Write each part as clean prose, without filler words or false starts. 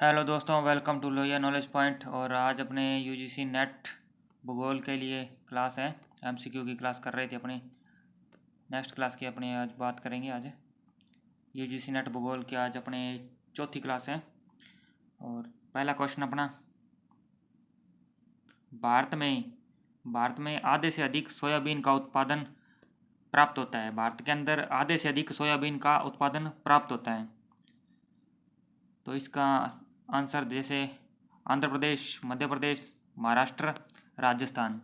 Hello दोस्तों, welcome to Lohia knowledge point. और आज अपने यूजीसी नेट भूगोल के लिए क्लास है। एमसीक्यू की क्लास कर रहे थे अपनी। नेक्स्ट क्लास की अपने आज बात करेंगे। आज यूजीसी नेट भूगोल की आज अपने चौथी क्लास है। और पहला क्वेश्चन अपना, भारत में आधे से अधिक सोयाबीन का उत्पादन प्राप्त होता है। भारत के अंदर आधे से अधिक सोयाबीन का उत्पादन प्राप्त होता है। तो इसका आंसर जैसे आंध्र प्रदेश, मध्य प्रदेश, महाराष्ट्र, राजस्थान।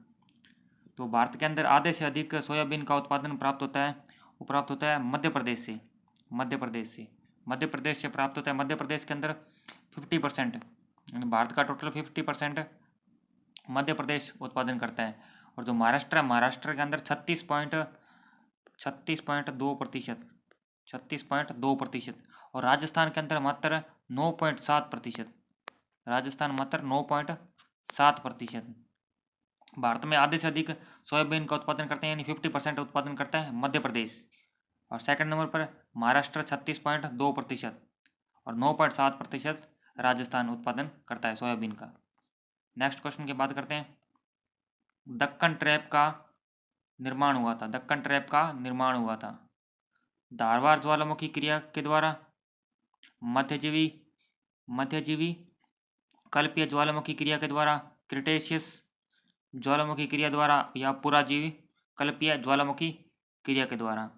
तो भारत के अंदर आधे से अधिक सोयाबीन का उत्पादन प्राप्त होता है। वो प्राप्त होता है मध्य प्रदेश से। मध्य प्रदेश से प्राप्त होता है। मध्य प्रदेश के अंदर 50%, यानी भारत का टोटल 50% मध्य प्रदेश उत्पादन करता है। और जो महाराष्ट्र के अंदर 36.2%। 36.2%। और राजस्थान के अंदर मात्र 9.7%। राजस्थान मात्र 9.7%। भारत में आधे से अधिक सोयाबीन का उत्पादन करते हैं, यानी 50% उत्पादन करता है मध्य प्रदेश। और सेकंड नंबर पर महाराष्ट्र 36.2% और 9.7% राजस्थान उत्पादन करता है सोयाबीन का। नेक्स्ट क्वेश्चन की बात करते हैं। दक्कन ट्रैप का निर्माण हुआ था धारवाड़ ज्वालामुखी क्रिया के द्वारा, मध्यजीवी कल्पीय ज्वालामुखी क्रिया के द्वारा, क्रिटेशियस ज्वालामुखी क्रिया द्वारा, या पुराजीवी कल्पीय ज्वालामुखी क्रिया के द्वारा।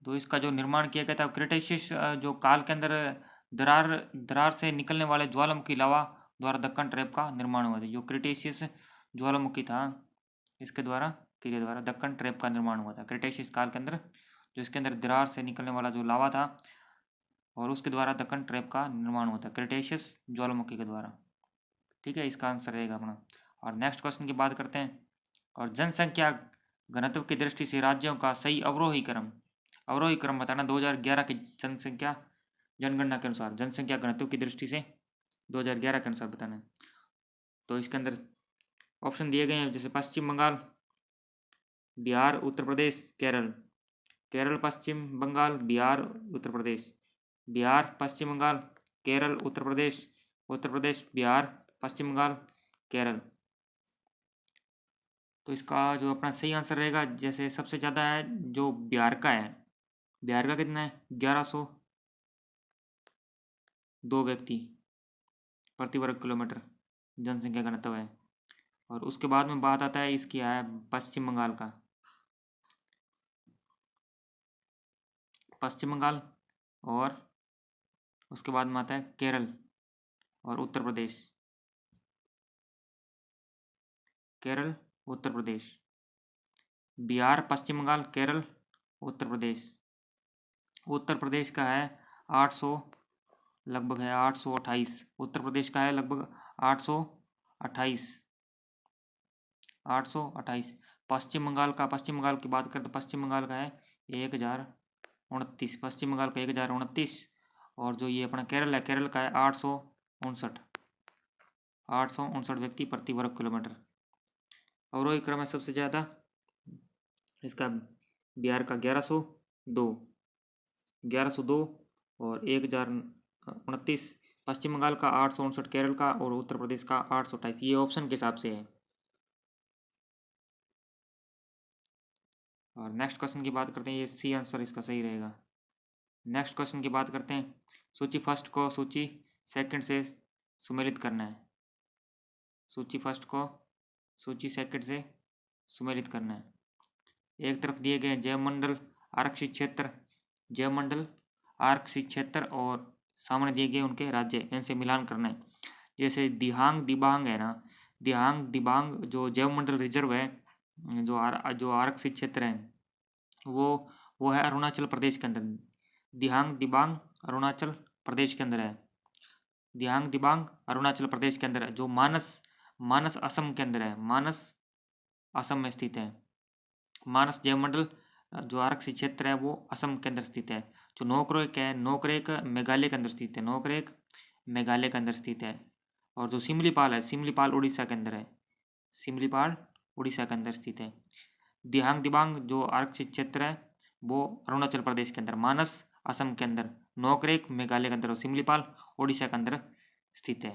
तो इसका जो निर्माण किया गया था क्रिटेशियस जो काल के अंदर दरार से निकलने वाले ज्वालामुखी लावा द्वारा दक्कन ट्रैप का निर्माण हुआ था। जो क्रिटेशियस ज्वालामुखी था, इसके द्वारा क्रिया द्वारा दक्कन ट्रैप का निर्माण हुआ था। क्रिटेशियस काल के अंदर जो इसके अंदर दरार से निकलने वाला जो लावा था, और उसके द्वारा दक्कन ट्रैप का निर्माण हुआ था क्रिटेशियस ज्वालामुखी के द्वारा। ठीक है, इसका आंसर रहेगा अपना। और नेक्स्ट क्वेश्चन की बात करते हैं। और जनसंख्या घनत्व की दृष्टि से राज्यों का सही अवरोही क्रम बताना। 2011 की जनगणना के अनुसार जनसंख्या घनत्व की दृष्टि से 2011 के अनुसार बताना है। तो इसके अंदर ऑप्शन दिए गए हैं, जैसे पश्चिम बंगाल, बिहार, उत्तर प्रदेश, केरल, पश्चिम बंगाल, बिहार, उत्तर प्रदेश, बिहार, पश्चिम बंगाल, केरल, उत्तर प्रदेश, बिहार, पश्चिम बंगाल, केरल। तो इसका जो अपना सही आंसर रहेगा, जैसे सबसे ज़्यादा है जो बिहार का है। बिहार का कितना है? 1102 व्यक्ति प्रति वर्ग किलोमीटर जनसंख्या घनत्व है। और उसके बाद में बात आता है इसकी है पश्चिम बंगाल, और उसके बाद में आता है केरल और उत्तर प्रदेश। केरल, उत्तर प्रदेश, बिहार, पश्चिम बंगाल, केरल, उत्तर प्रदेश। उत्तर प्रदेश का है 800, लगभग है 828। उत्तर प्रदेश का है लगभग 828। 828। पश्चिम बंगाल की बात करें तो पश्चिम बंगाल का है 1029। पश्चिम बंगाल का 1029। और जो ये अपना केरल का है 859। 859 व्यक्ति प्रति वर्ग किलोमीटर। अवरोही क्रम है सबसे ज़्यादा इसका बिहार का 1102 और 1029। पश्चिम बंगाल का 859, केरल का, और उत्तर प्रदेश का 828। ये ऑप्शन के हिसाब से है। और नेक्स्ट क्वेश्चन की बात करते हैं। ये सी आंसर इसका सही रहेगा। नेक्स्ट क्वेश्चन की बात करते हैं। सूची फर्स्ट को सूची सेकंड से सुमेलित करना है। सूची फर्स्ट को सूची सेकंड से सुमेलित करना है। एक तरफ दिए गए जैवमंडल आरक्षित क्षेत्र और सामने दिए गए उनके राज्य, इनसे मिलान करना है। जैसे दिहांग दिबांग है ना, दिहांग दिबांग जो जैवमंडल रिजर्व है, जो आरक्षित क्षेत्र है, वो है अरुणाचल प्रदेश के अंदर। दिहांग दिबांग अरुणाचल प्रदेश के अंदर है। दिहांग दिबांग अरुणाचल प्रदेश के अंदर है। जो मानस असम के अंदर है। मानस असम में स्थित है। मानस जैवमंडल जो आरक्षित क्षेत्र है वो असम के अंदर स्थित है। जो नोकरेक मेघालय के अंदर स्थित है। नोकरेक मेघालय के अंदर स्थित है। और जो सिमलीपाल उड़ीसा के अंदर है। सिमलीपाल उड़ीसा के अंदर स्थित है। दिहांग दिबांग जो आरक्षित क्षेत्र है वो अरुणाचल प्रदेश के अंदर, मानस असम के अंदर, नोकरेक मेघालय के अंदर और सिमलीपाल ओडिशा के अंदर स्थित है।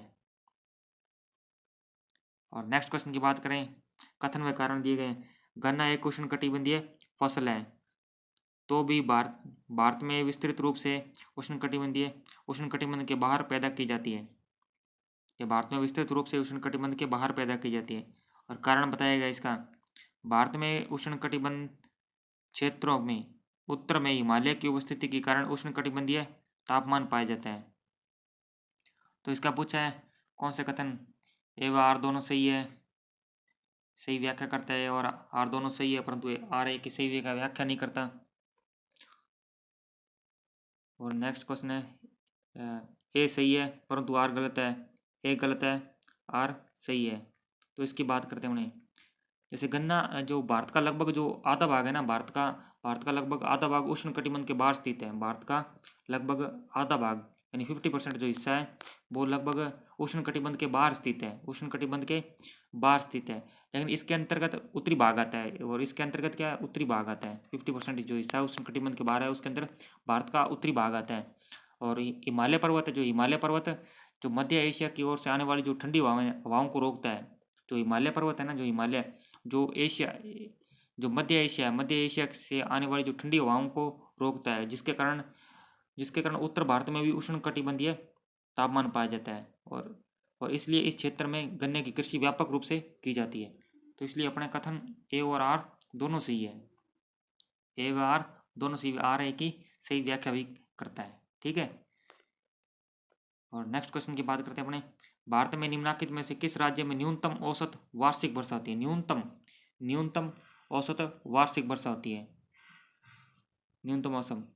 और नेक्स्ट क्वेश्चन की बात करें, कथन व कारण दिए गए। गन्ना एक उष्णकटिबंधीय फसल है, तो भी भारत में विस्तृत रूप से उष्णकटिबंध के बाहर पैदा की जाती है। ये भारत में विस्तृत रूप से उष्णकटिबंध के बाहर पैदा की जाती है। और कारण बताया गया इसका, भारत में उष्णकटिबंध क्षेत्रों में उत्तर में हिमालय की उपस्थिति के कारण उष्णकटिबंधीय तापमान पाया जाता है। तो इसका पूछा है कौन से कथन ए व आर दोनों सही है, सही व्याख्या करता है, और आर दोनों सही है परंतु आर ए की सही व्याख्या नहीं करता। और नेक्स्ट क्वेश्चन है ए सही है परंतु आर गलत है, ए गलत है आर सही है। तो इसकी बात करते हैं उन्हें। जैसे गन्ना जो भारत का लगभग जो आधा भाग है ना, भारत का लगभग आधा भाग उष्णकटिबंध के बाहर स्थित है। भारत का लगभग आधा भाग यानी 50% जो हिस्सा है वो लगभग उष्णकटिबंध के बाहर स्थित है, उष्णकटिबंध के बाहर स्थित है। लेकिन इसके अंतर्गत उत्तरी भाग आता है, और इसके अंतर्गत क्या है, उत्तरी भाग आता है। 50% जो हिस्सा है उष्णकटिबंध के बाहर है उसके अंदर भारत का उत्तरी भाग आता है। और हिमालय पर्वत है, जो हिमालय पर्वत जो मध्य एशिया की ओर से आने वाली जो ठंडी हवाओं को रोकता है। जो हिमालय पर्वत है ना, जो हिमालय जो एशिया जो मध्य एशिया से आने वाली जो ठंडी हवाओं को रोकता है, जिसके कारण उत्तर भारत में भी उष्णकटिबंधीय तापमान पाया जाता है। और इसलिए इस क्षेत्र में गन्ने की कृषि व्यापक रूप से की जाती है। तो इसलिए अपने कथन ए और आर दोनों सही है, ए व आर दोनों सही, आर ए की सही व्याख्या भी करता है। ठीक है। और नेक्स्ट क्वेश्चन की बात करते हैं अपने। भारत में निम्नलिखित में से किस राज्य में न्यूनतम औसत वार्षिक वर्षा होती है? न्यूनतम औसत वार्षिक वर्षा होती है। न्यूनतम औसत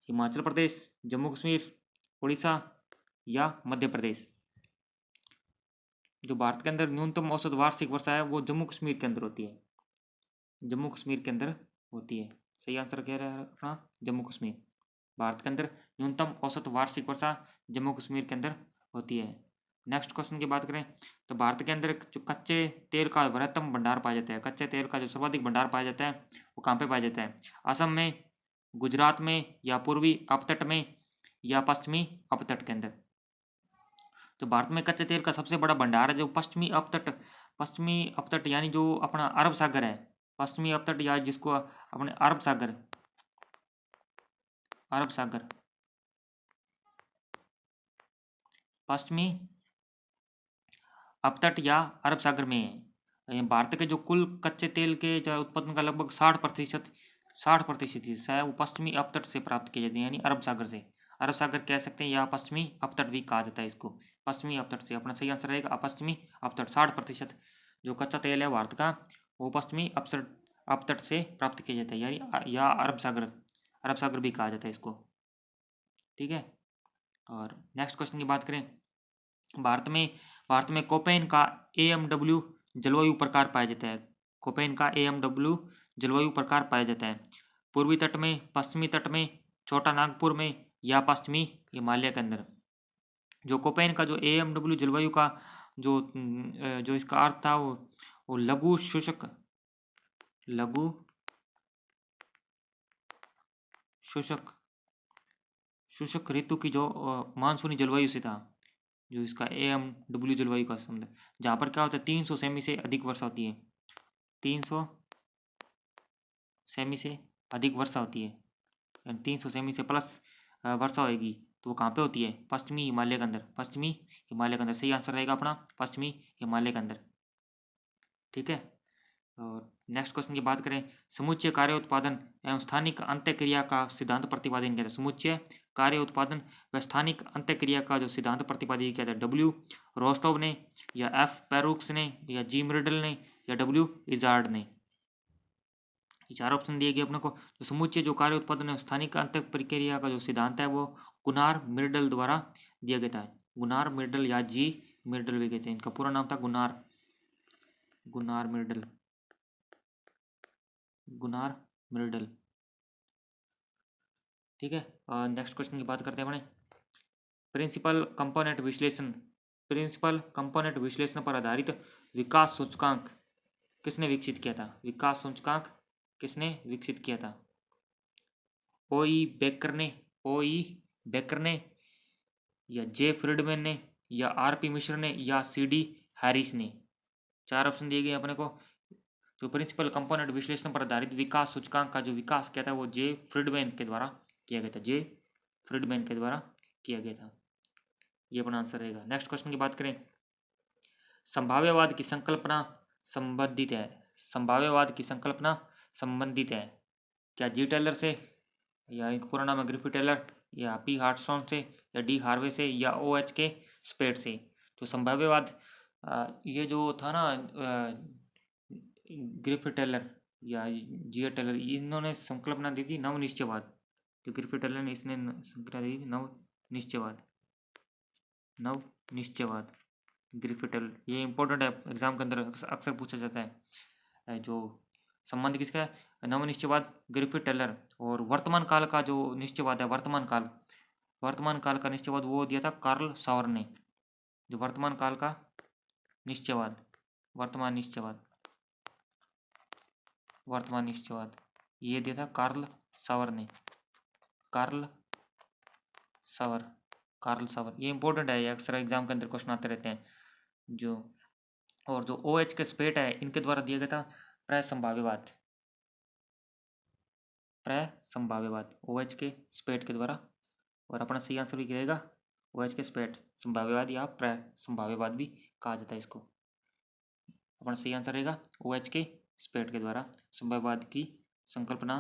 हिमाचल प्रदेश, जम्मू कश्मीर, उड़ीसा या मध्य प्रदेश। जो भारत के अंदर न्यूनतम औसत वार्षिक वर्षा है वो जम्मू कश्मीर के अंदर होती है, जम्मू कश्मीर के अंदर होती है। सही आंसर कह रहा है अपना जम्मू कश्मीर। भारत के अंदर न्यूनतम औसत वार्षिक वर्षा जम्मू कश्मीर के अंदर होती है। नेक्स्ट क्वेश्चन की बात करें तो भारत के अंदर जो कच्चे तेल का बृहत्तम भंडार पाया जाता है, कच्चे तेल का जो सर्वाधिक भंडार पाया जाता है वो कहाँ पे पाया जाता है? असम में, गुजरात में, या पूर्वी अपतट में, या पश्चिमी अपतट के अंदर। तो भारत में कच्चे तेल का सबसे बड़ा भंडार है जो पश्चिमी अपतट यानी जो अपना अरब सागर है, पश्चिमी अपतट या जिसको अपने अरब सागर पश्चिमी अपतट या अरब सागर में है। भारत के जो कुल कच्चे तेल के जो उत्पादन का लगभग 60% हिस्सा है वो पश्चिमी अपतट से प्राप्त किए जाते हैं, यानी अरब सागर से। अरब सागर कह सकते हैं या पश्चिमी अपतट भी कहा जाता है इसको। पश्चिमी अपतट से अपना सही आंसर रहेगा पश्चिमी अपतट। 60% जो कच्चा तेल है भारत का वो पश्चिमी अपतट से प्राप्त किया जाता है, यानी या अरब सागर भी कहा जाता है इसको। ठीक है। और नेक्स्ट क्वेश्चन की बात करें। भारत में कोपेन का AMW जलवायु प्रकार पाया जाता है। कोपेन का AMW जलवायु प्रकार पाया जाता है पूर्वी तट में, पश्चिमी तट में, छोटा नागपुर में, या पश्चिमी हिमालय के अंदर। जो कोपेन का जो AMW जलवायु का जो इसका अर्थ था वो लघु शुष्क ऋतु की जो मानसूनी जलवायु से था। जो इसका AMW जलवायु का संबंध, जहाँ पर क्या होता है 300 सेमी से अधिक वर्षा होती है, 300 सेमी से अधिक वर्षा होती है, यानी 300 सेमी से प्लस वर्षा होगी। तो वो कहाँ पे होती है? पश्चिमी हिमालय के अंदर, पश्चिमी हिमालय के अंदर। सही आंसर रहेगा अपना पश्चिमी हिमालय के अंदर। ठीक है। और नेक्स्ट क्वेश्चन की बात करें। समुच्चय कार्य उत्पादन एवं स्थानिक अंत्यक्रिया का सिद्धांत प्रतिपादन किया था। समुच्चय कार्य उत्पादन व स्थानिक अंत्यक्रिया का जो सिद्धांत प्रतिपादित किया था, W रोस्टोव ने, या F पेरुक्स ने, या G मिर्डल ने, या W इजार्ड ने। ये चार ऑप्शन दिए गए अपने को। जो समुच्चय जो कार्य उत्पादन स्थानिक अंत प्रक्रिया का जो सिद्धांत है वो गुनार मिर्डल द्वारा दिया गया था। गुनार मिर्डल या G मिर्डल भी कहते हैं, इनका पूरा नाम था गुनार मिर्डल। ठीक है। नेक्स्ट क्वेश्चन की बात करते हैं अपने। प्रिंसिपल कंपोनेंट विश्लेषण पर आधारित विकास सूचकांक किसने विकसित किया था? विकास सूचकांक किसने विकसित किया था? ओई बेकर ने, या जे फ्रीडमैन ने, या आरपी मिश्र ने, या सीडी हैरिस ने। 4 ऑप्शन दिए गए अपने को। जो प्रिंसिपल कंपोनेंट विश्लेषण पर आधारित विकास सूचकांक का जो विकास किया था वो जे फ्रीडमैन के द्वारा किया गया था, जे फ्रीडमैन के द्वारा किया गया था। ये अपना आंसर रहेगा। नेक्स्ट क्वेश्चन की बात करें, संभाव्यवाद की संकल्पना संबंधित है। संभाव्यवाद की संकल्पना संबंधित है क्या जी टेलर से, या एक पूरा नाम है ग्रिफिथ टेलर, या पी हार्टस्टोन से, या डी हार्वे से, या ओ एच के स्पेट से। तो संभाव्यवाद ये जो था ना ग्रिफिथ टेलर या जी टेलर, इन्होंने संकल्पना दी थी नवनिश्चयवाद। जो ग्रिफिथ टेलर ने इसने संकल्पना दी थी नवनिश्चयवाद, नवनिश्चयवाद ग्रिफिथ टेलर। ये इंपॉर्टेंट है, एग्जाम के अंदर अक्सर पूछा जाता है। जो संबंध किसका है, नवनिश्चयवाद ग्रिफिथ टेलर। और वर्तमान काल का जो निश्चयवाद है, वर्तमान काल का निश्चयवाद वो दिया था कार्ल सावर ने। जो वर्तमान काल का निश्चयवाद, वर्तमान निश्चयवाद, वर्तमान निश्चयवाद, ये दिया था कार्ल सावर ने, कार्ल सावर, कार्ल सावर। ये इंपॉर्टेंट है, ये अक्सर एग्जाम के अंदर क्वेश्चन आते रहते हैं। जो और जो ओ एच के स्पेट है, इनके द्वारा दिया गया था प्रसंभाव्यवाद, प्रसंभाव्यवाद ओ एच के स्पेट के द्वारा। और अपना सही आंसर भी रहेगा ओ एच के स्पेट, संभाव्यवाद या प्रसंभाव्यवाद भी कहा जाता है इसको। अपना सही आंसर रहेगा ओ एच के स्पेट के द्वारा संभाव्यवाद की संकल्पना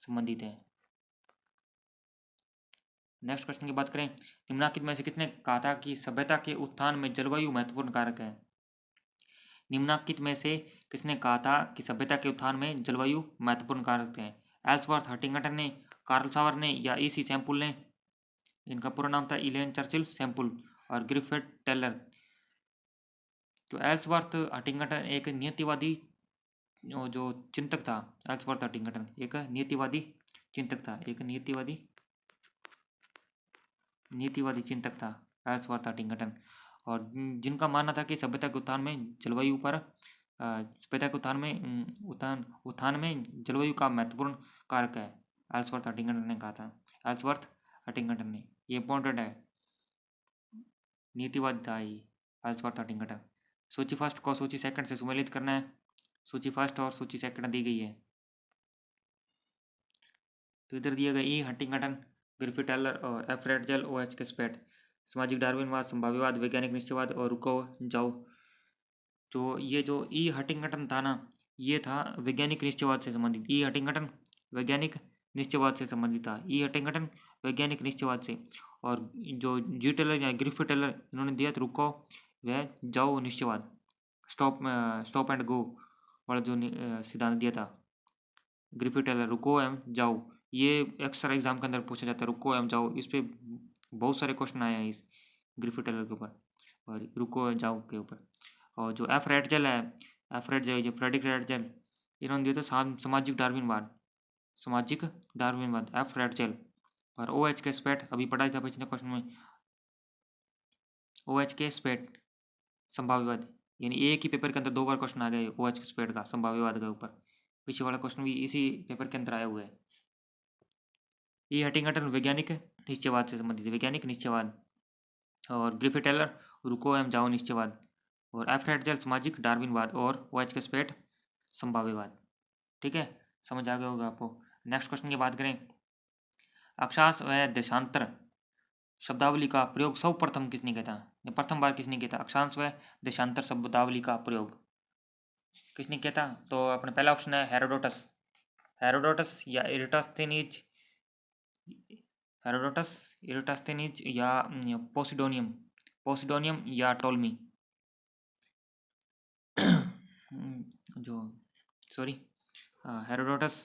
संबंधित है। नेक्स्ट क्वेश्चन की बात करें, निम्नलिखित में से किसने कहा था कि सभ्यता के उत्थान में जलवायु महत्वपूर्ण कारक है। निम्नलिखित में से किसने कहा था कि सभ्यता के उत्थान में जलवायु महत्वपूर्ण कारक है। एल्सवर्थ हंटिंगटन ने, कार्ल सावर ने, या ईसी सैम्पुल ने। इनका पूरा नाम था इलेन चर्चिल सैम्पुल और ग्रिफिथ टेलर। तो एल्सवर्थ हंटिंगटन एक नीतिवादी जो चिंतक था, एल्सवर्थ हंटिंगटन एक नीतिवादी चिंतक था, एक नीतिवादी चिंतक था एल्सवर्थ हंटिंगटन। और जिनका मानना था कि सभ्यता के उत्थान में जलवायु पर सभ्यता के उत्थान में जलवायु का महत्वपूर्ण कारक है, एल्सवर्थ हंटिंगटन ने कहा था। एल्सवर्थ हंटिंगटन ने, ये इंपॉर्टेंट है, नीतिवादी था ये एल्सवर्थ हंटिंगटन। सूची फर्स्ट को सूची सेकंड से सम्मिलित करना है। सूची फर्स्ट और सूची सेकंड दी गई है। तो इधर दिया गया ई हंटिंगटन, ग्रिफिथ टेलर और एफ रेटजेल ओ एच के स्पेट। सामाजिक डार्विनवाद, संभाव्यवाद, वैज्ञानिक निश्चयवाद और रुको जाओ। तो ये जो ई हंटिंगटन था ना, ये था वैज्ञानिक निश्चयवाद से संबंधित। ई हंटिंगटन वैज्ञानिक निश्चयवाद से संबंधित था, ई हंटिंगटन वैज्ञानिक निश्चयवाद से। और जो जी टेलर या ग्रिफिथ टेलर, इन्होंने दिया था रुको व जाओ निश्चयवाद, स्टॉप एंड गो वाला जो सिद्धांत दिया था ग्रिफिथ टेलर, रुको एवं जाओ। ये अक्सर एग्जाम के अंदर पूछा जाता है, रुको एवं जाओ। इस पे बहुत सारे क्वेश्चन आए हैं इस ग्रिफिथ टेलर के ऊपर और रुको एवं जाओ के ऊपर। और जो एफ रेटजेल है, एफ रेटजेल, जो फ्रेडरिक रेटजेल, इन्होंने दिया था सामाजिक डार्विनवाद, सामाजिक डार्विनवाद, एफ रेटजेल। और ओ एच के स्पेट अभी पढ़ा था पिछले क्वेश्चन में, ओ एच के स्पेट संभाव्यवाद। यानी एक ही पेपर के अंदर 2 बार क्वेश्चन आ गए ओ एच के स्पेट का संभाव्यवाद के ऊपर। पीछे वाला क्वेश्चन भी इसी पेपर के अंदर आया हुआ है। ये हंटिंगटन वैज्ञानिक निश्चयवाद से संबंधित है, वैज्ञानिक निश्चयवाद। और ग्रिफिथ टेलर रुको एवं जाओ निश्चयवाद। और एफ रेटजेल सामाजिक डार्विनवाद। और ओ एच के स्पेट संभाव्यवाद। ठीक है, समझ आ गया होगा आपको। नेक्स्ट क्वेश्चन की बात करें, अक्षांश व देशांतर शब्दावली का प्रयोग सर्वप्रथम किसने किया था, प्रथम बार किसने किया था। अक्षांश व देशांतर शब्दावली का प्रयोग किसने किया था। तो अपना पहला ऑप्शन है हेरोडोटस, हेरोडोटस या इराटोस्थेनीज, हेरोडोटस, इराटोस्थेनीज या पोसिडोनियम, पोसिडोनियम या टोल्मी। जो सॉरी हेरोडोटस,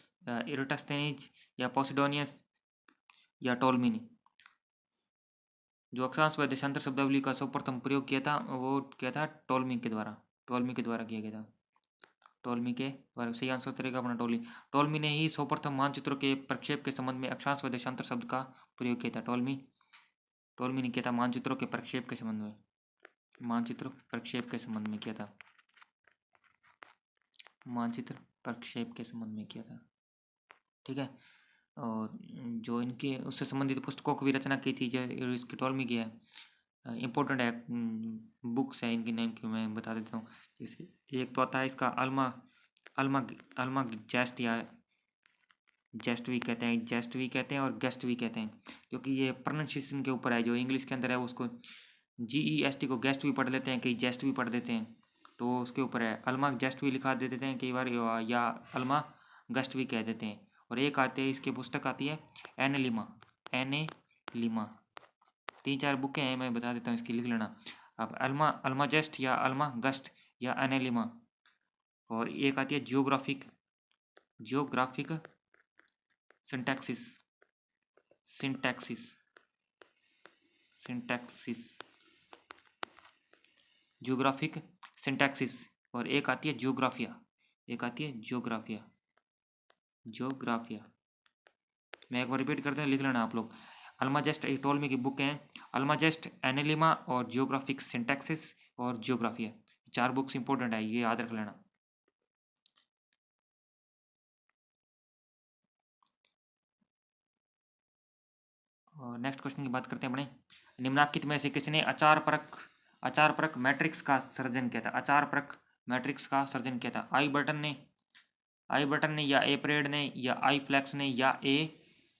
इराटोस्थेनीज या पोसिडोनियस या टोल्मी ने। जो अक्षांश व देशांतर शब्दावली का सर्वप्रथम प्रयोग किया था वो किया था टोल्मी के द्वारा, टोल्मी के द्वारा किया गया था, टोल्मी के द्वारा। सही आंसर रहेगा अपना टोल्मी ने ही सर्वप्रथम मानचित्रों के प्रक्षेप के संबंध में अक्षांश व देशांतर शब्द का प्रयोग किया था। टोल्मी ने किया था मानचित्रों के प्रक्षेप के संबंध में, मानचित्र प्रक्षेप के संबंध में किया था, मानचित्र प्रक्षेप के संबंध में किया था। ठीक है, और जो इनके उससे संबंधित पुस्तकों की भी रचना की थी, जो इसकी टोलमी की है, इम्पोर्टेंट है, बुक्स है इनके नेम की मैं बता देता हूँ। जैसे एक तो आता है इसका अल्मा अल्मा अल्मा जेस्ट, या जेस्ट भी कहते हैं, जेस्ट भी कहते हैं और गेस्ट भी कहते हैं, क्योंकि ये प्रोनाउंसिएशन के ऊपर है। जो इंग्लिश के अंदर है उसको GEST को गेस्ट भी पढ़ लेते हैं, कई जेस्ट भी पढ़ देते हैं, तो उसके ऊपर है। अल्मा जेस्ट भी लिखा दे देते हैं कई बार, या अल्मा गेस्ट भी कह देते हैं। और एक आते हैं, इसकी पुस्तक आती है एनेलिमा, एनेलिमा। 3-4 बुकें हैं, मैं बता देता हूँ, इसकी लिख लेना आप, अल्मा अल्मा जेस्ट या अल्मा गस्ट या एनेलिमा। और एक आती है जियोग्राफिक सिंटैक्सिस, सिंटैक्सिस सिंटैक्सिस जियोग्राफिक सिंटैक्सिस। और एक आती है जियोग्राफिया, एक आती है जियोग्राफिया, जियोग्राफिया। मैं एक बार रिपीट करते हैं, लिख लेना आप लोग। अल्माजेस्ट टोलमी की बुक हैं, अल्माजेस्ट, एनेलिमा और जियोग्राफिक सिंटैक्सिस और जियोग्राफिया। 4 बुक्स इंपॉर्टेंट है, ये याद रख लेना। और नेक्स्ट क्वेश्चन की बात करते हैं अपने। निम्नलिखित में से किसने अचार परक मैट्रिक्स का सर्जन किया था? अचार परक मैट्रिक्स का सर्जन किया था? आई बटन ने, या ए परेड ने, या आई फ्लैक्स ने, या ए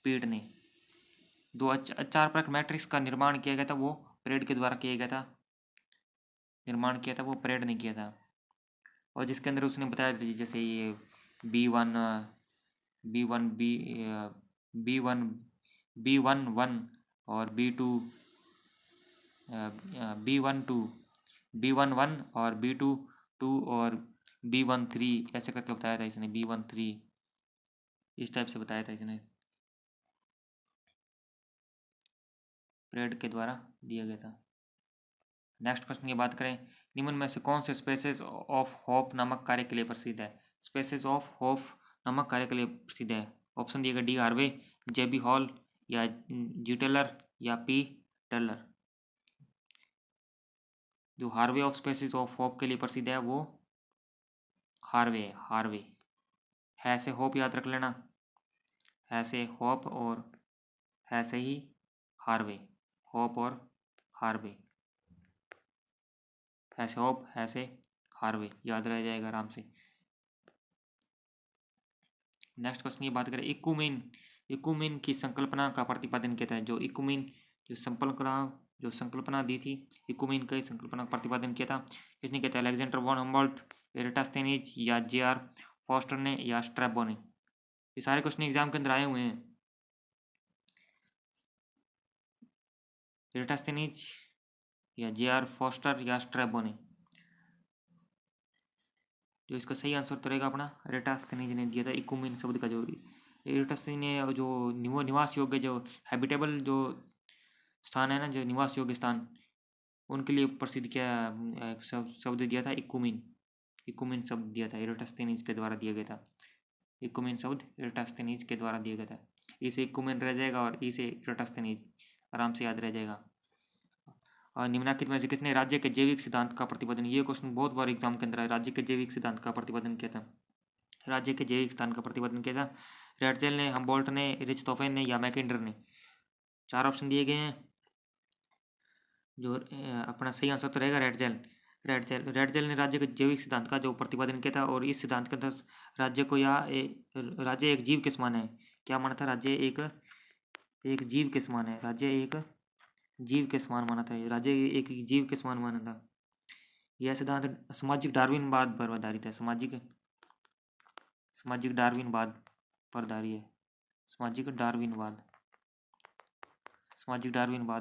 पीड ने। दो अचार परक मैट्रिक्स का निर्माण किया गया था, वो परेड के द्वारा किया गया था, निर्माण किया था वो परेड ने किया था। और जिसके अंदर उसने बताया था, जैसे ये B1 B1 B1 B11 और B11 और B22 और B13 ऐसे करके बताया था इसने, B13 इस टाइप से बताया था इसने, परेड के द्वारा दिया गया था। नेक्स्ट क्वेश्चन की बात करें, निम्न में से कौन से स्पेसेस ऑफ होप नामक कार्य के लिए प्रसिद्ध है? स्पेसेस ऑफ होप नामक कार्य के लिए प्रसिद्ध है। ऑप्शन दिए गए, डी हार्वे, JB हॉल, या जी टेलर, या P टेलर। जो Harvey of spaces of hope के लिए प्रसिद्ध है वो हार्वे है, हार्वे है से होप याद रख लेना, है से होप और है से ही हार्वे, होप और हार्वे, है से होप है से हार्वे, याद रह जाएगा आराम से। नेक्स्ट क्वेश्चन की बात करें, इकुमेन की संकल्पना का प्रतिपादन किया था? जो इकुमेन जो संकल्पना दी थी, इकुमेन की संकल्पना का प्रतिपादन किया था, किसने किया था? अलेक्जेंडर वॉन हम्बोल्ट, एराटोस्थेनीज, या J.R. फॉस्टर ने, या स्ट्रैबो ने। ये सारे क्वेश्चन एग्जाम के अंदर आए हुए हैं। एराटोस्थेनीज या J.R. फॉस्टर या स्ट्रैबो ने। जो इसका सही आंसर तो रहेगा अपना एराटोस्थेनीज ने दिया था इकुमेन शब्द का। जो एराटोस्थेनीज ने जो निवास योग्य, जो हैबिटेबल जो स्थान है ना, जो निवास योग्य स्थान, उनके लिए प्रसिद्ध क्या एक शब्द दिया था, इकुमेन। इकुमेन शब्द दिया था, एराटोस्थेनीज के द्वारा दिया गया था। इकुमेन शब्द एराटोस्थेनीज के द्वारा दिया गया था। इसे इकुमेन रह जाएगा और इसे एराटोस्थेनीज आराम से याद रह जाएगा। और निम्नलिखित में से किसने राज्य के जैविक सिद्धांत का प्रतिपादन? ये क्वेश्चन बहुत बार एग्जाम के अंदर है। राज्य के जैविक सिद्धांत का प्रतिपादन किया था? राज्य के जैविक सिद्धांत का प्रतिपादन किया था रेडजेल ने, हम्बोल्ट ने, रिचतोफेन ने, या मैकेंडर ने। 4 ऑप्शन दिए गए हैं। जो अपना सही आंसर तो रहेगा रेडजेल ने राज्य के जैविक सिद्धांत का जो प्रतिपादन किया था, और इस सिद्धांत के अंदर राज्य को राज्य एक जीव के समान है। क्या माना था? राज्य एक जीव के समान है, राज्य एक जीव के समान माना था, राज्य एक जीव के समान माना था। यह सिद्धांत सामाजिक डार्विनवाद पर आधारित है, सामाजिक डार्विनवाद पर आधारित है, सामाजिक डार्विनवाद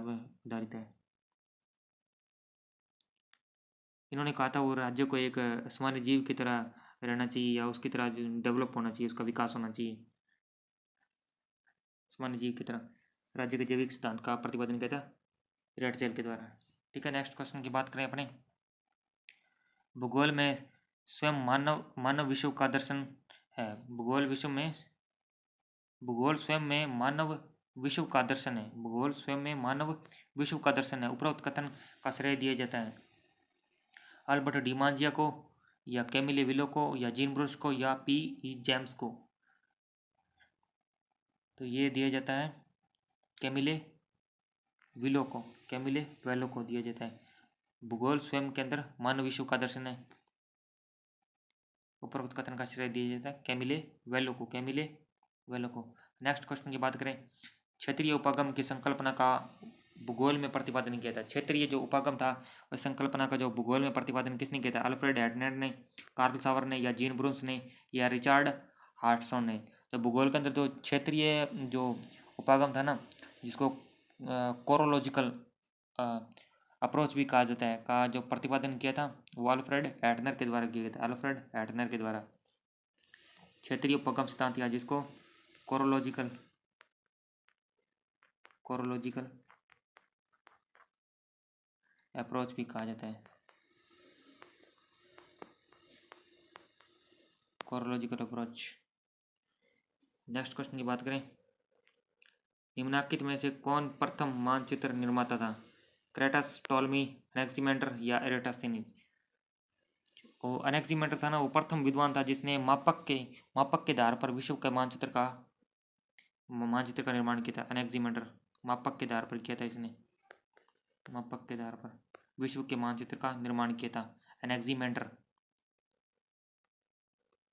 पर आधारित है। इन्होंने कहा था वो राज्य को एक सामान्य जीव की तरह रहना चाहिए, या उसकी तरह डेवलप होना चाहिए, उसका विकास होना चाहिए सामान्य जीव की तरह। राज्य के जैविक सिद्धांत का प्रतिपादन किया था रेडजेल के द्वारा। ठीक है, नेक्स्ट क्वेश्चन की बात करें अपने। भूगोल में स्वयं मानव विश्व का दर्शन है। भूगोल स्वयं में मानव विश्व का दर्शन है। भूगोल स्वयं में मानव विश्व का दर्शन है। उपरोक्त कथन का श्रेय दिया जाता है अल्बर्ट डिमांजिया को, या कैमिले विलो को, या जीन ब्रूस को, या P.E. जेम्स को। तो ये दिया जाता है कैमिले विलो को, कैमिले वेलो को दिया जाता है। भूगोल स्वयं के अंदर मानव विश्व का दर्शन है, उपरोक्त कथन का श्रेय दिया जाता है कैमिले वेलो को, कैमिले वेलो को। नेक्स्ट क्वेश्चन की बात करें, क्षेत्रीय उपागम की संकल्पना का भूगोल में प्रतिपादन किया था। क्षेत्रीय जो उपागम था उस संकल्पना का जो भूगोल में प्रतिपादन किसने किया था? अल्फ्रेड हैटनेट ने, कार्ल सावर ने, या जीन ब्रून्स ने, या रिचार्ड हार्टसॉन ने। तो भूगोल के अंदर जो क्षेत्रीय जो उपागम था ना, जिसको कोरोलॉजिकल अप्रोच भी कहा जाता है, का जो प्रतिपादन किया था वो अल्फ्रेड हैटनर के द्वारा किया गया था, अल्फ्रेड हैटनर के द्वारा। क्षेत्रीय उपागम सिद्धांत या जिसको कोरोलॉजिकल कोरोलॉजिकल अप्रोच भी कहा जाता है, कोरोलॉजिकल अप्रोच। नेक्स्ट क्वेश्चन की बात करें, निम्नलिखित में से कौन प्रथम मानचित्र निर्माता था? क्रेटस, टॉलमी, अनेक्सिमेंडर या एरेटोस्थेनीज। वो अनेक्सिमेंडर था ना, वो प्रथम विद्वान था जिसने मापक के आधार पर विश्व के मानचित्र का निर्माण किया था। अनेक्सिमेंडर मापक के आधार पर किया था, इसने मापक के आधार पर विश्व के मानचित्र का निर्माण किया था, एनेक्सिमेंडर।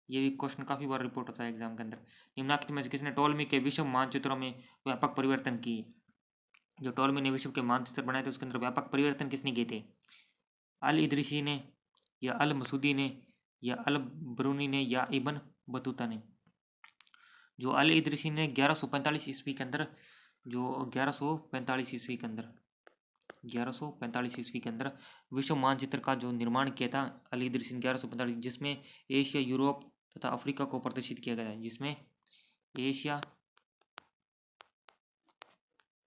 ये भी क्वेश्चन काफी बार रिपोर्ट होता है एग्जाम के अंदर। निम्नलिखित में से किसने टॉलमी के विश्व मानचित्रों में व्यापक परिवर्तन किए? जो टॉलमी ने विश्व के मानचित्र बनाए थे उसके अंदर व्यापक परिवर्तन किसने किए थे? अल इदरीसी ने, या अल मसूदी ने, या अल ब्रूनी ने, या इबन बतूता ने। जो अल इदरीसी ने 1145 ईस्वी के अंदर, जो 1145 ईस्वी के अंदर 1145 ईस्वी के अंदर विश्व मानचित्र का जो निर्माण किया था अल इदरीसी ने 1145, जिसमें एशिया, यूरोप तथा अफ्रीका को प्रदर्शित किया गया है, जिसमें एशिया,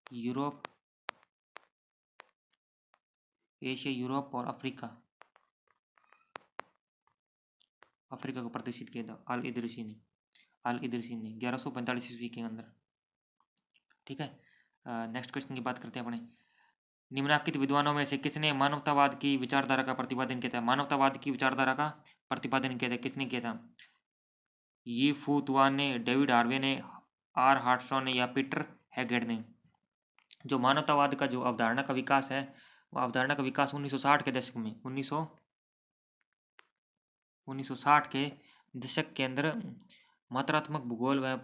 यूरोप और अफ्रीका को प्रदर्शित किया था अल इदरीसी ने 1145 ईस्वी के अंदर। ठीक है, नेक्स्ट क्वेश्चन की बात करते हैं अपने। निम्नलिखित विद्वानों में से किसने मानवतावाद की विचारधारा का प्रतिपादन किया था? मानवतावाद की विचारधारा का प्रतिपादन किया था, किसने किया था? यी फू तुआन ने, डेविड हार्वे ने, आर हार्टसॉन ने, या पीटर हैगेड ने। जो मानवतावाद का जो अवधारणा का विकास है, वो अवधारणा का विकास 1960 के दशक में 1960 के दशक के अंदर मात्रात्मक भूगोल व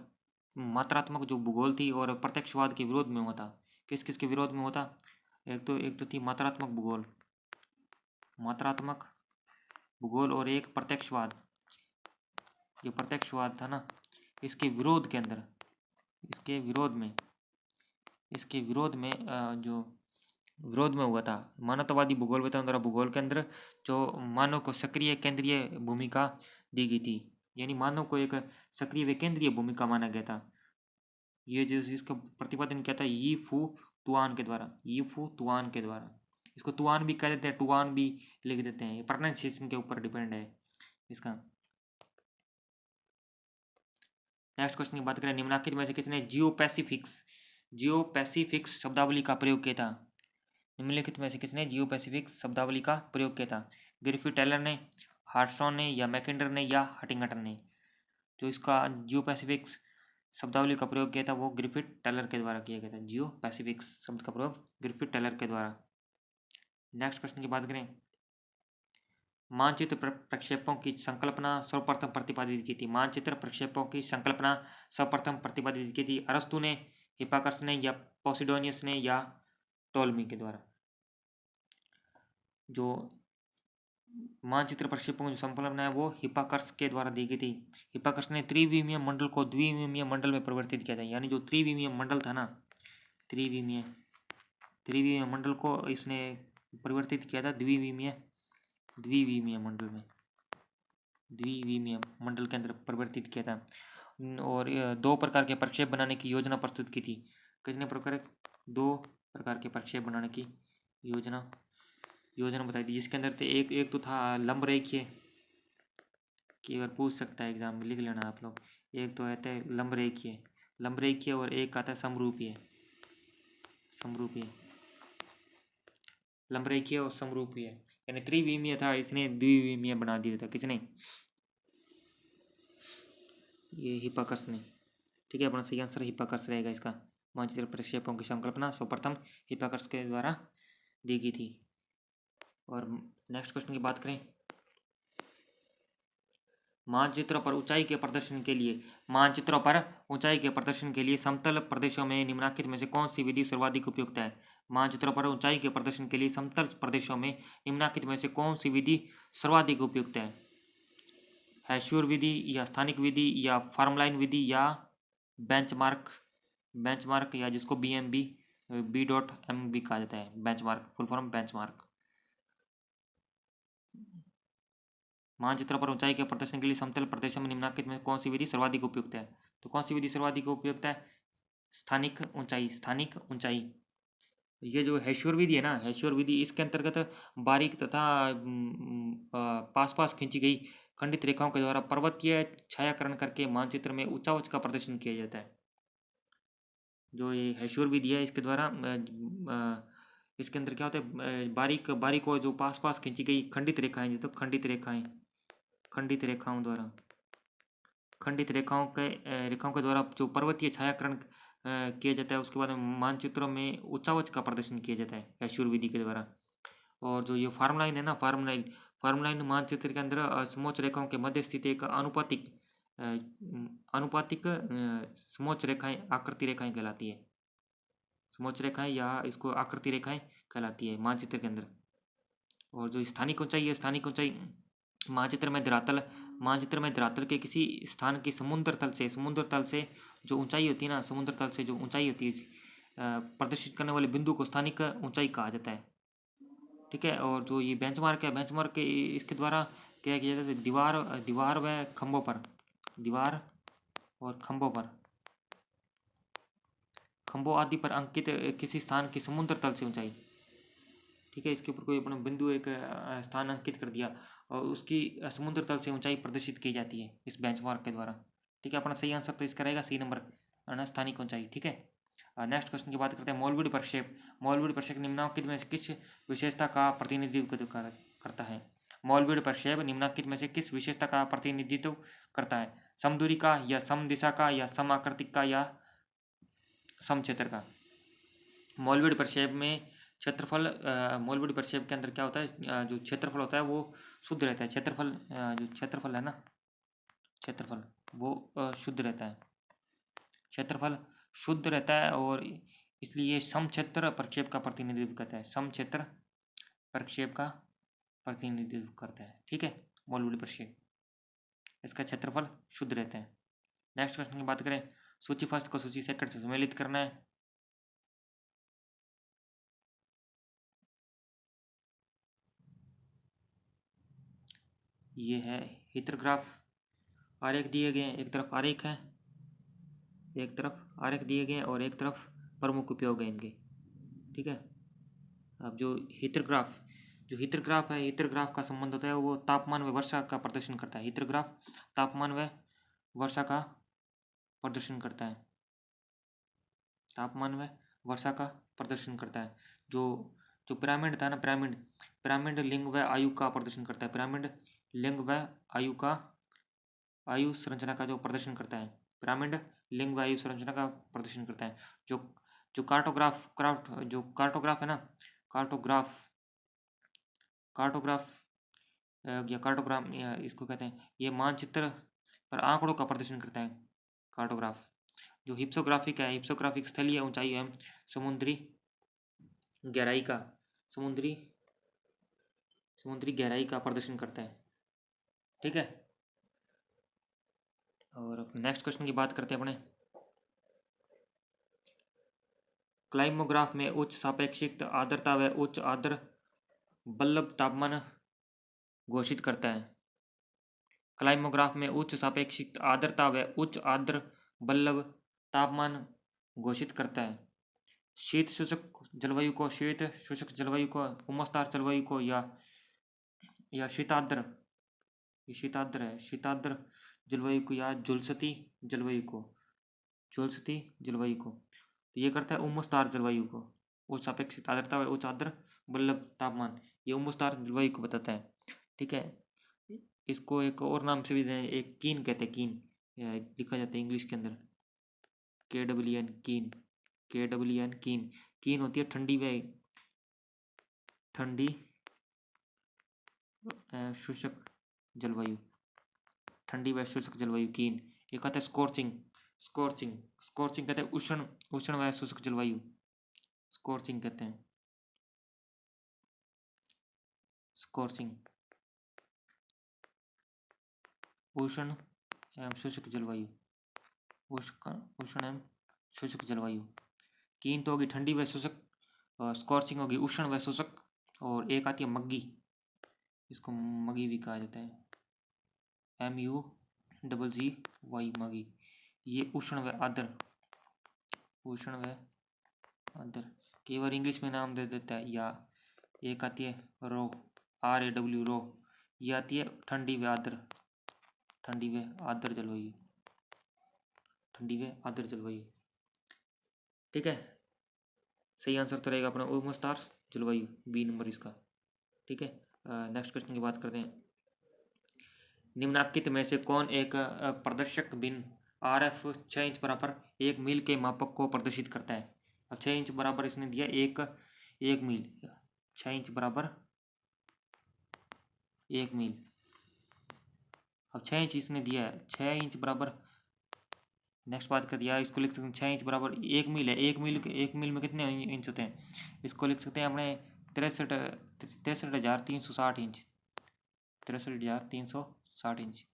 मात्रात्मक जो भूगोल थी और प्रत्यक्षवाद के विरोध में हुआ था। किस किस के विरोध में हुआ था? एक तो थी मात्रात्मक भूगोल और एक प्रत्यक्षवाद। जो प्रत्यक्षवाद था ना, इसके विरोध के अंदर, इसके विरोध में जो विरोध में हुआ था। मानवतावादी भूगोल वेतन भूगोल के अंदर जो मानव को सक्रिय केंद्रीय भूमिका दी गई थी, यानी मानव को एक सक्रिय व केंद्रीय भूमिका माना गया था। ये जो इसका प्रतिपादन किया था यी फू तुआन के द्वारा। इसको तुआन भी कह देते हैं, टुआन भी लिख देते हैं, प्रोनाउंसिएशन के ऊपर डिपेंड है इसका। नेक्स्ट क्वेश्चन की बात करें, निम्नलिखित में से किसने जियो पैसिफिक्स शब्दावली का प्रयोग किया था? निम्नलिखित में से किसने जियो पैसिफिक्स शब्दावली का प्रयोग किया था? ग्रिफिथ टेलर ने, हार्टसॉन ने, या मैकिंडर ने, या हटिंगटन ने। जो इसका जियो पैसिफिक्स शब्दावली का प्रयोग किया था वो ग्रिफिथ टेलर के द्वारा किया गया था। जियो पैसिफिक्स शब्द का प्रयोग ग्रिफिथ टेलर के द्वारा। नेक्स्ट क्वेश्चन की बात करें, मानचित्र प्रक्षेपों की संकल्पना सर्वप्रथम प्रतिपादित की थी? मानचित्र प्रक्षेपों की संकल्पना सर्वप्रथम प्रतिपादित की थी अरस्तु ने, हिप्पार्कस ने, या पोसिडोनियस ने, या टोल्मी के द्वारा। जो मानचित्र प्रक्षेपों की जो संकल्पना है वो हिप्पार्कस के द्वारा दी गई थी। हिप्पार्कस ने त्रिविमीय मंडल को द्विविमीय मंडल में परिवर्तित किया था, यानी जो त्रिविमीय मंडल था ना, त्रिविमीय मंडल को इसने परिवर्तित किया था द्विविमीय मंडल के अंदर परिवर्तित किया था। और 2 प्रकार के प्रक्षेप बनाने की योजना प्रस्तुत की थी। कितने प्रकार? 2 प्रकार के प्रक्षेप बनाने की योजना बताई थी, जिसके अंदर एक तो था लंब रेखीय, कि अगर पूछ सकता है एग्जाम में, लिख लेना आप लोग। एक तो आता है लंब रेखीय और एक आता है समरूपीय। लंब रेखीय और समरूपीय, यानी त्रिविमीय था, इसने द्विविमीय बना दिया था। किसने? ये हिप्पार्कस ने। ठीक है, अपना सही आंसर हिप्पाकर्स रहेगा इसका। मानचित्र प्रक्षेपों की संकल्पना सर्वप्रथम हिप्पाकर्स के द्वारा दी गई थी। और नेक्स्ट क्वेश्चन की बात करें, मानचित्रों पर ऊंचाई के प्रदर्शन के लिए, मानचित्रों पर ऊंचाई के प्रदर्शन के लिए समतल प्रदेशों में निम्नलिखित में से कौन सी विधि सर्वाधिक उपयुक्त है? मानचित्रों पर ऊंचाई के प्रदर्शन के लिए समतल प्रदेशों में निम्नलिखित में से कौन सी विधि सर्वाधिक उपयुक्त है? हैश्योर विधि या स्थानिक विधि या फार्मलाइन विधि या बेंचमार्क, बेंचमार्क या जिसको BMB B.MB कहा जाता है, बेंचमार्क फुल फॉर्म बेंचमार्क। मानचित्र पर ऊंचाई के प्रदर्शन के लिए समतल प्रदेशों में निम्नलिखित में कौन सी विधि सर्वाधिक उपयुक्त है? तो कौन सी विधि सर्वाधिक उपयुक्त है? स्थानिक ऊंचाई, स्थानिक ऊंचाई। ये जो हैश्योर विधि है ना, हैश्योर विधि, इसके अंतर्गत बारीक तथा पास पास खींची गई खंडित रेखाओं के द्वारा पर्वतीय छायाकरण करके मानचित्र में ऊंचा उच्च का प्रदर्शन किया जाता है। जो ये हैश्योर विधि है इसके द्वारा इसके अंदर क्या होता है, बारीक बारीक और जो पास पास खींची गई खंडित रेखाएं, तो खंडित रेखाएं, खंडित रेखाओं द्वारा, खंडित रेखाओं के द्वारा जो पर्वतीय छायाकरण किया जाता है, उसके बाद मानचित्रों में उच्चावच का प्रदर्शन किया जाता है हैश्योर विधि के द्वारा। और जो ये फार्म लाइन है ना, फार्म लाइन मानचित्र के अंदर समोच्च रेखाओं के मध्य स्थित एक अनुपातिक अनुपातिक समोच्च रेखाएं आकृति रेखाएं कहलाती है, समोच्च रेखाएं या इसको आकृति रेखाएं कहलाती है मानचित्र के अंदर। और जो स्थानिक ऊंचाई है, स्थानिक ऊंचाई मानचित्र में धरातल के किसी स्थान की समुद्र तल से जो ऊंचाई होती है ना, समुद्र तल से जो ऊंचाई होती है प्रदर्शित करने वाले बिंदु को स्थानिक ऊंचाई कहा जाता है। ठीक है, और जो ये बेंचमार्क है, बेंचमार्क इसके द्वारा क्या किया जाता है, दीवार व खंभों पर, दीवार और खंभों आदि पर अंकित किसी स्थान की समुद्र तल से ऊंचाई। ठीक है, इसके ऊपर कोई अपना बिंदु एक स्थान अंकित कर दिया और उसकी समुद्र तल से ऊंचाई प्रदर्शित की जाती है इस बेंचमार्क के द्वारा। ठीक है, अपना सही आंसर तो इसका रहेगा सी नंबर, स्थानिक ऊंचाई। ठीक है, नेक्स्ट क्वेश्चन की बात करते हैं, मौलवीय प्रक्षेप। मौलवीय प्रक्षेप निम्नलिखित में से किस विशेषता का प्रतिनिधित्व करता है? मौलवीय प्रक्षेप निम्नलिखित में से किस विशेषता का प्रतिनिधित्व करता है? समदूरी का या समदिशा का या समाकृतिक का या समक्षेत्र का? मौलवीय प्रक्षेप में क्षेत्रफल, मौलवीय प्रक्षेप के अंदर क्या होता है, जो क्षेत्रफल होता है वो शुद्ध रहता है। क्षेत्रफल, जो क्षेत्रफल है ना, क्षेत्रफल वो शुद्ध रहता है, क्षेत्रफल शुद्ध रहता है और इसलिए समक्षेत्र प्रक्षेप का प्रतिनिधित्व करता है, समक्षेत्र प्रक्षेप का प्रतिनिधित्व करता है। ठीक है, मौलवीय प्रक्षेप, इसका क्षेत्रफल शुद्ध रहता है। नेक्स्ट क्वेश्चन की बात करें, सूची फर्स्ट को सूची सेकंड से सम्मिलित करना है। ये है हितग्राफ, आरेख दिए गए हैं, एक तरफ आरेख है, एक तरफ आरेख दिए गए हैं और एक तरफ प्रमुख उपयोग है इनके। ठीक है, अब जो हितग्राफ है, हितग्राफ का संबंध होता है वो तापमान व वर्षा का प्रदर्शन करता है। हितग्राफ तापमान व वर्षा का प्रदर्शन करता है, तापमान व वर्षा का प्रदर्शन करता है। जो जो पिरामिड था ना, पिरामिड लिंग व आयु का प्रदर्शन करता है, पिरामिड लिंग व आयु का, आयु संरचना का जो प्रदर्शन करता है, पिरामिड लिंग व आयु संरचना का प्रदर्शन करता है। जो जो कार्टोग्राफ है ना, कार्टोग्राफ कार्टोग्राफ या कार्टोग्राम या इसको कहते हैं, ये मानचित्र पर आंकड़ों का प्रदर्शन करता है कार्टोग्राफ। जो हिप्सोग्राफिक है, हिप्सोग्राफिक स्थलीय ऊंचाई एवं समुद्री गहराई का, समुद्री समुद्री गहराई का प्रदर्शन करता है। ठीक है, और नेक्स्ट क्वेश्चन की बात करते हैं अपने, क्लाइमोग्राफ में उच्च सापेक्षिक आर्द्रता व उच्च आर्द्र बल्लभ तापमान घोषित करता है। क्लाइमोग्राफ में उच्च सापेक्षिक आर्द्रता व उच्च आर्द्र बल्लभ तापमान घोषित करता है। शीत शुष्क जलवायु को, शीत शुष्क जलवायु को, उमसदार जलवायु को या शीताद्र, ये शीताद्र है, शीताद्र जलवायु को या झुलसती जलवायु को, झुलसती जलवायु को। तो ये करता है उमसदार जलवायु को, उच्च सापेक्षिक आर्द्रता व उच्च आर्द्र बल्लभ तापमान, ये उमसदार जलवायु को बताता है। ठीक है, इसको एक और नाम से भी एक कीन कहते हैं, कीन लिखा जाता है इंग्लिश के अंदर। KWN कीन, KWN कीन। कीन होती है ठंडी व ठंडी शुष्क जलवायु, ठंडी व शुष्क जलवायु कीन। ये कहते हैं स्कॉर्चिंग, स्कॉर्चिंग, स्कॉर्चिंग कहते हैं उष्ण, उष्ण व शुष्क जलवायु, स्कॉर्चिंग कहते हैं, स्कॉर्चिंग, उष्ण एवं शुष्क जलवायु, उष्ण एवं शुष्क जलवायु। कीन तो होगी ठंडी व शुष्क, और स्कॉर्चिंग होगी उष्ण व शुष्क, और एक आती है मग्गी, इसको मगी भी कहा जाता है, MUGGY मगी। ये उष्ण व आर्द्र, उष्ण व आर्द्र। कई बार इंग्लिश में नाम दे देता है। या एक आती है रो, RAW रो, ये आती है ठंडी व आर्द्र, ठंडी व आर्द्र जलवायु, ठंडी व आर्द्र जलवायु। ठीक है, सही आंसर तो रहेगा अपना उमस्तार जलवायु, बी नंबर इसका। ठीक है, नेक्स्ट क्वेश्चन की बात करते हैं। निम्नलिखित में से कौन एक प्रदर्शक बिन RF 6 इंच बराबर 1 मील के मापक को प्रदर्शित करता है। अब 6 इंच बराबर इसने दिया एक मील, 6 इंच बराबर 1 मील। अब 6 इंच इसने दिया है, 6 इंच बराबर, नेक्स्ट बात कर दिया, इसको लिख सकते हैं 6 इंच बराबर 1 मील है। 1 मील में कितने इंच होते हैं, इसको लिख सकते हैं अपने 63,360 इंच, 63,360 इंच,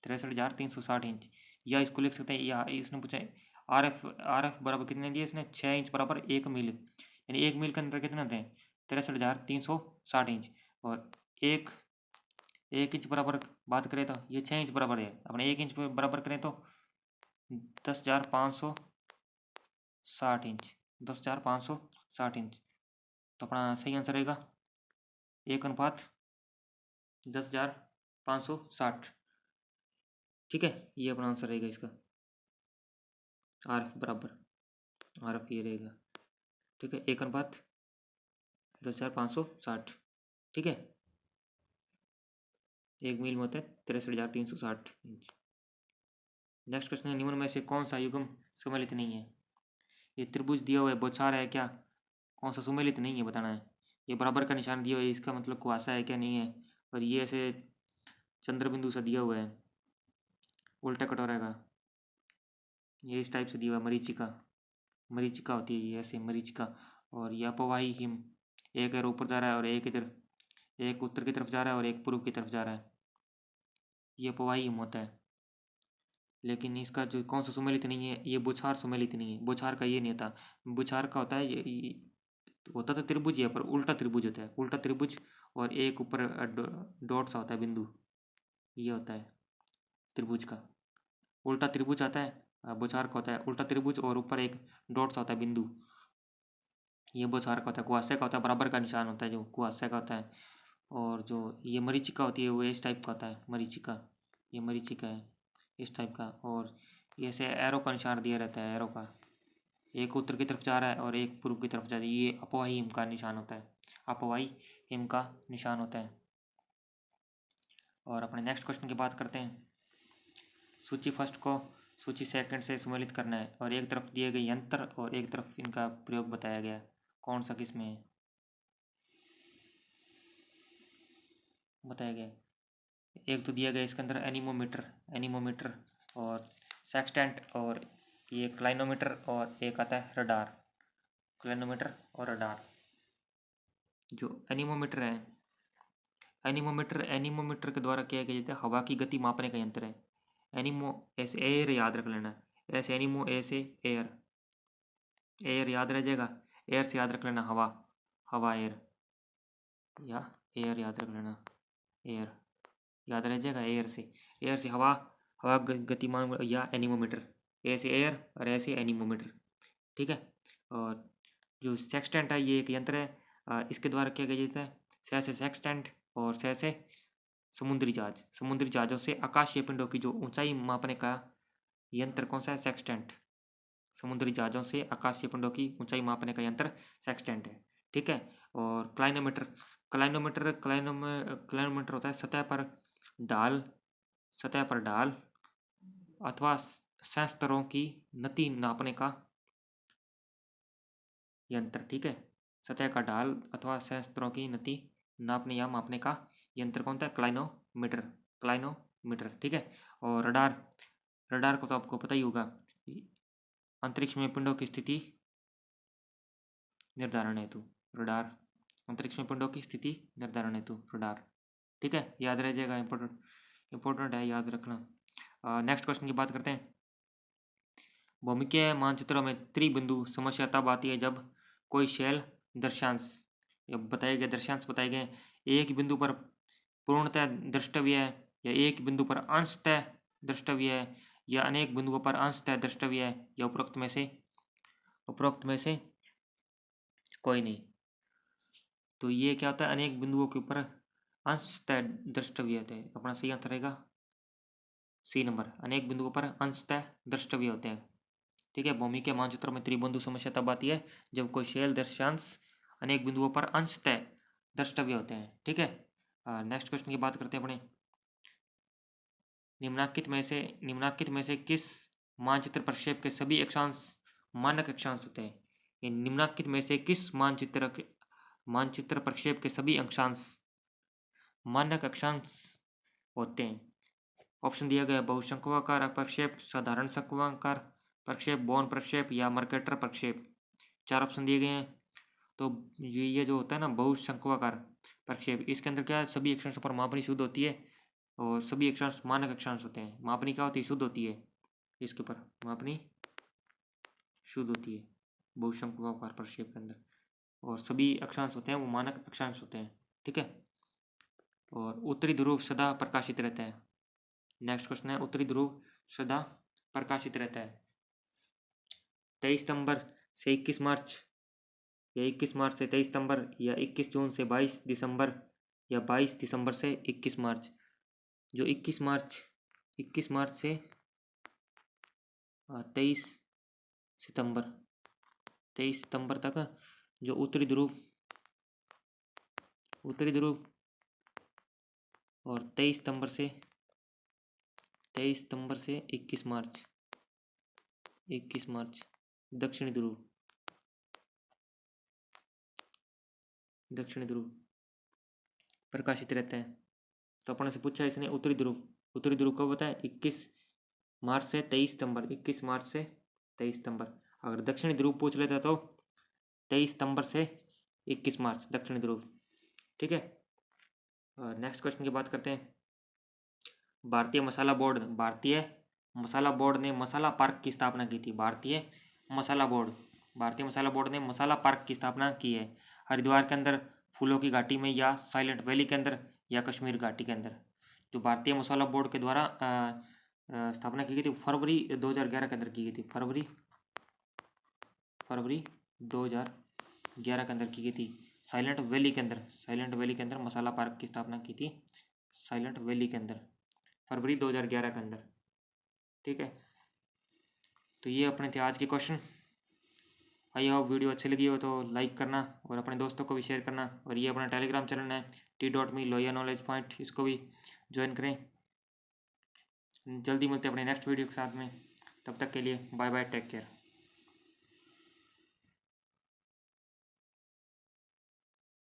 63,360 इंच। या इसको लिख सकते हैं, या इसने पूछा है RF बराबर कितने दिए इसने, 6 इंच बराबर 1 मील, यानी 1 मील के अंदर कितने होते हैं, 63,360 इंच। और एक इंच बराबर बात करें तो ये 6 इंच बराबर है, अपने 1 इंच बराबर करें तो 10,560 इंच, 10,560 इंच। तो अपना सही आंसर रहेगा 1:10,560। ठीक है, ये अपना आंसर रहेगा इसका, RF बराबर, RF ये रहेगा। ठीक है, 1:10,560। ठीक है, 1 मील में होता है 63,360 इंच। नेक्स्ट क्वेश्चन है, निम्न में से कौन सा युग्म सम्मिलित नहीं है। ये त्रिभुज दिया हुआ है, बौछार है क्या, कौन सा सम्मिलित नहीं है बताना है। ये बराबर का निशान दिया हुआ है, इसका मतलब कुआसा है क्या नहीं है। और ये ऐसे चंद्र बिंदु सा दिया हुआ है, उल्टा कटोरा का, ये इस टाइप से दिया हुआ है, मरीचिका, मरीचिका होती है ये ऐसे मरीचिका। और यह अपवाही हिम, एक इधर ऊपर जा रहा है और एक इधर, एक उत्तर की तरफ जा रहा है और एक पूर्व की तरफ जा रहा है, ये अपवाही हिम होता है। लेकिन इसका जो कौन सा सम्मिलित नहीं है, ये बुछार सम्मिलित नहीं है, बुछार का ये नहीं होता। बुछार का होता है ये होता तो त्रिभुज है पर उल्टा त्रिभुज होता है, उल्टा त्रिभुज, और एक ऊपर डॉट सा होता है बिंदु, ये होता है त्रिभुज का। उल्टा त्रिभुज आता है, बुछार का होता है उल्टा त्रिभुज और ऊपर एक डॉट सा होता है बिंदु, ये बुछार का होता है। कुहासे का होता है बराबर का निशान होता है जो कुहासे का होता है। और जो ये मरीचिका होती है वो इस टाइप का होता है, मरीचिका, ये मरीचिका है इस टाइप का। और ये ऐसे एरो का निशान दिया रहता है, एरो का, एक उत्तर की तरफ जा रहा है और एक पूर्व की तरफ जा रही है, ये अपवाही हिम का निशान होता है, अपवाही हिम का निशान होता है। और अपने नेक्स्ट क्वेश्चन की बात करते हैं। सूची फर्स्ट को सूची सेकंड से सम्मिलित करना है, और एक तरफ दिए गए यंत्र और एक तरफ इनका प्रयोग बताया गया, कौन सा किस में है बताया गया। एक तो दिया गया इसके अंदर एनीमोमीटर, एनीमोमीटर और सेक्सटेंट, और ये क्लाइनोमीटर, और एक आता है रडार, क्लाइनोमीटर और रडार। जो एनीमोमीटर है, एनीमोमीटर के द्वारा क्या किया जाता है, हवा की गति मापने का यंत्र है। एनीमो ऐसे एयर याद रख लेना, ऐसे एनीमो ऐसे एयर, एयर याद रह जाएगा, एयर से याद रख लेना हवा, हवा एयर, या एयर याद रख लेना, एयर याद रह जाएगा, एयर से हवा, हवा गतिमान, या एनीमोमीटर, ऐसे एयर और ऐसे एनीमोमीटर। ठीक है, और जो सेक्सटेंट है ये एक यंत्र है, इसके द्वारा क्या किया जाता है, से सेक्सटेंट और से समुद्री जहाज, समुद्री जहाज़ों से आकाशीय पिंडों की जो ऊंचाई मापने का यंत्र कौन सा है, सेक्सटेंट। समुद्री जहाज़ों से आकाशीय पिंडों की ऊंचाई मापने का यंत्र सेक्सटेंट है। ठीक है, और क्लाइनोमीटर, क्लाइनोमीटर होता है सतह पर ढाल, सतह पर ढाल अथवा संस्तरों की नति नापने का यंत्र। ठीक है, सतह का ढाल अथवा संस्तरों की नति नापने या मापने का यंत्र कौन सा है? क्लाइनोमीटर। क्लाइनोमीटर, ठीक है। और रडार, रडार को तो आपको पता ही होगा, अंतरिक्ष में पिंडों की स्थिति निर्धारण हेतु रडार, अंतरिक्ष में पिंडों की स्थिति निर्धारण हेतु रडार। ठीक है, याद रह जाएगा, इंपॉर्टेंट है, याद रखना। नेक्स्ट क्वेश्चन की बात करते हैं। भौमिकीय मानचित्रों में त्रिबिंदु समस्या तब आती है जब कोई शैल दर्शांश या बताए गए दर्शांश बताए गए एक बिंदु पर पूर्णतः द्रष्टव्य है, या एक बिंदु पर अंशतः द्रष्टव्य है, या अनेक बिंदुओं पर अंशतः द्रष्टव्य है, या उपरोक्त में से कोई नहीं। तो ये क्या होता है? अनेक बिंदुओं के ऊपर अंशतः द्रष्टव्य होते हैं। अपना सही आंसर रहेगा सी नंबर, अनेक बिंदुओं पर अंशतः द्रष्टव्य होते हैं। ठीक है, भूमि के मानचित्र में त्रिबिंदु समस्या तब आती है जब कोई शैल दर्शांश अनेक बिंदुओं पर अंशतः द्रष्टव्य होते हैं। ठीक है, नेक्स्ट क्वेश्चन की बात करते हैं अपने। निम्नांकित में से किस मानचित्र प्रक्षेप के सभी अक्षांश मानक अक्षांश होते हैं? ये निम्नांकित में से किस मानचित्र प्रक्षेप के सभी अक्षांश मानक अक्षांश होते हैं? ऑप्शन दिया गया बहुशंक्वाकार प्रक्षेप, साधारण शंक्वाकार प्रक्षेप, बॉर्न प्रक्षेप, या मर्केटर प्रक्षेप। 4 ऑप्शन दिए गए हैं। तो ये जो होता है ना बहुशंक्वाकार प्रक्षेप, इसके अंदर क्या है? सभी अक्षांशों पर मापनी शुद्ध होती है और सभी अक्षांश मानक अक्षांश होते हैं। मापनी क्या होती है? शुद्ध होती है, इसके ऊपर मापनी शुद्ध होती है बहुशंक्वाकार प्रक्षेप के अंदर, और सभी अक्षांश होते हैं वो मानक अक्षांश होते हैं। ठीक है, और उत्तरी ध्रुव सदा प्रकाशित रहता है। नेक्स्ट क्वेश्चन है, उत्तरी ध्रुव सदा प्रकाशित रहता है। 23 सितंबर से 21 मार्च, या 21 मार्च से 23 सितंबर, या 21 जून से 22 दिसंबर, या 22 दिसंबर से 21 मार्च। जो 21 मार्च से 23 सितंबर तक जो उत्तरी ध्रुव और 23 सितंबर से 21 मार्च दक्षिणी ध्रुव प्रकाशित रहते हैं। तो अपने से पूछा इसने उत्तरी ध्रुव कब होता है? 21 मार्च से 23 सितंबर। 21 मार्च से 23 सितंबर। अगर दक्षिणी ध्रुव पूछ लेता तो 23 सितंबर से 21 मार्च दक्षिणी ध्रुव। ठीक है, नेक्स्ट क्वेश्चन की बात करते हैं। भारतीय मसाला बोर्ड ने मसाला पार्क की स्थापना की थी। भारतीय मसाला बोर्ड ने मसाला पार्क की स्थापना की है हरिद्वार के अंदर, फूलों की घाटी में, या साइलेंट वैली के अंदर, या कश्मीर घाटी के अंदर। जो भारतीय मसाला बोर्ड के द्वारा स्थापना की गई थी फरवरी 2011 के अंदर की गई थी। फरवरी 2011 के अंदर की गई थी। साइलेंट वैली के अंदर मसाला पार्क की स्थापना की थी, साइलेंट वैली के अंदर, फरवरी 2011 के अंदर। ठीक है, तो ये अपने थे आज के क्वेश्चन। आई होप वीडियो अच्छी लगी हो तो लाइक करना और अपने दोस्तों को भी शेयर करना। और ये अपना टेलीग्राम चैनल है t.me लोहिया नॉलेज पॉइंट, इसको भी ज्वाइन करें। जल्दी मिलते हैं अपने नेक्स्ट वीडियो के साथ में, तब तक के लिए बाय बाय, टेक केयर।